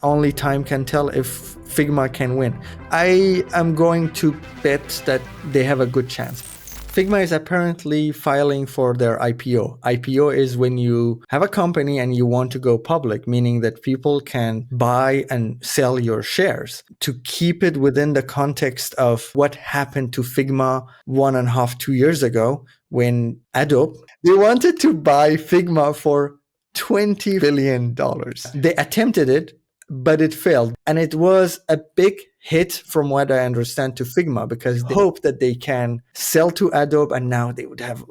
Only time can tell if Figma can win. I am going to bet that they have a good chance. Figma is apparently filing for their IPO. IPO is when you have a company and you want to go public, meaning that people can buy and sell your shares. To keep it within the context of what happened to Figma 1.5, 2 years ago, when Adobe, they wanted to buy Figma for $20 billion. They attempted it, but it failed. And it was a big hit, from what I understand, to Figma, because they hope that they can sell to Adobe and now they would have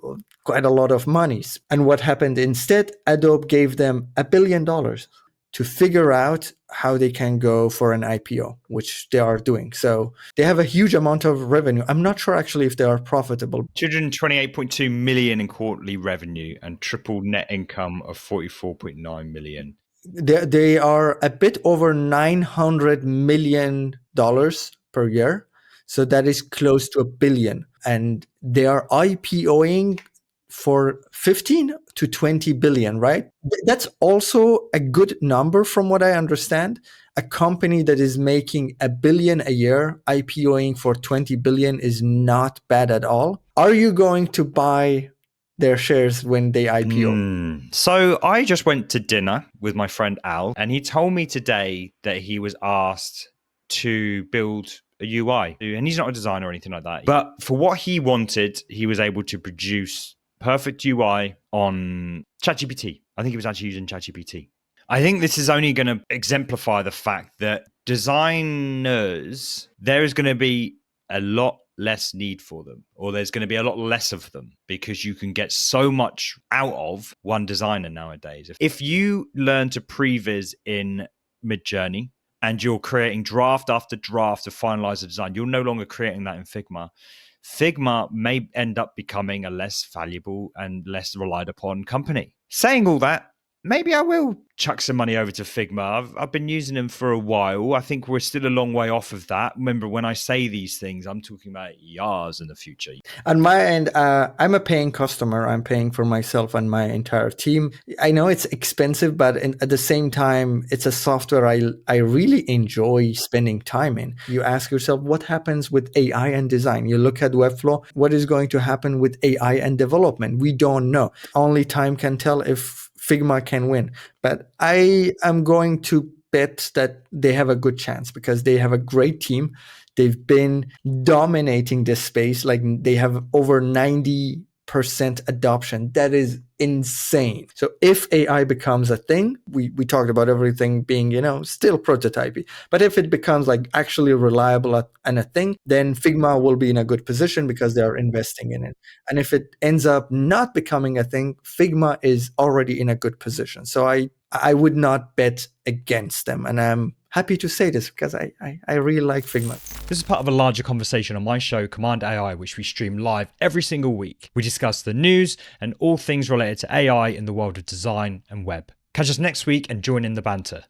quite a lot of monies. And what happened instead? Adobe gave them $1 billion to figure out how they can go for an IPO, which they are doing. So they have a huge amount of revenue. I'm not sure actually if they are profitable. 228.2 million in quarterly revenue and triple net income of 44.9 million. They are a bit over $900 million per year. So that is close to $1 billion. And they are IPOing for 15 to 20 billion, right? That's also a good number from what I understand. A company that is making $1 billion a year, IPOing for 20 billion is not bad at all. Are you going to buy their shares when they IPO? So I just went to dinner with my friend Al, and he told me today that he was asked to build a UI. And he's not a designer or anything like that. But for what he wanted, he was able to produce perfect UI on ChatGPT. I think he was actually using ChatGPT. I think this is only going to exemplify the fact that designers, there is going to be a lot less need for them, or there's going to be a lot less of them, because you can get so much out of one designer nowadays. If you learn to previs in Midjourney and you're creating draft after draft to finalize a design, you're no longer creating that in Figma. Figma may end up becoming a less valuable and less relied upon company. Saying all that, maybe I will chuck some money over to Figma. I've been using them for a while. I think we're still a long way off of that. Remember, when I say these things, I'm talking about years in the future. On my end, I'm a paying customer. I'm paying for myself and my entire team. I know it's expensive, but at the same time, it's a software I really enjoy spending time in. You ask yourself, what happens with AI and design? You look at Webflow, what is going to happen with AI and development? We don't know. Only time can tell if Figma can win. But I am going to bet that they have a good chance because they have a great team. They've been dominating this space. Like, they have over 90% adoption. That is insane. So if AI becomes a thing, we talked about everything being, still prototypey. But if it becomes like actually reliable and a thing, then Figma will be in a good position because they are investing in it. And if it ends up not becoming a thing, Figma is already in a good position. So I would not bet against them. And I'm happy to say this because I really like Figma. This is part of a larger conversation on my show, Cmd+AI, which we stream live every single week. We discuss the news and all things related to AI in the world of design and web. Catch us next week and join in the banter.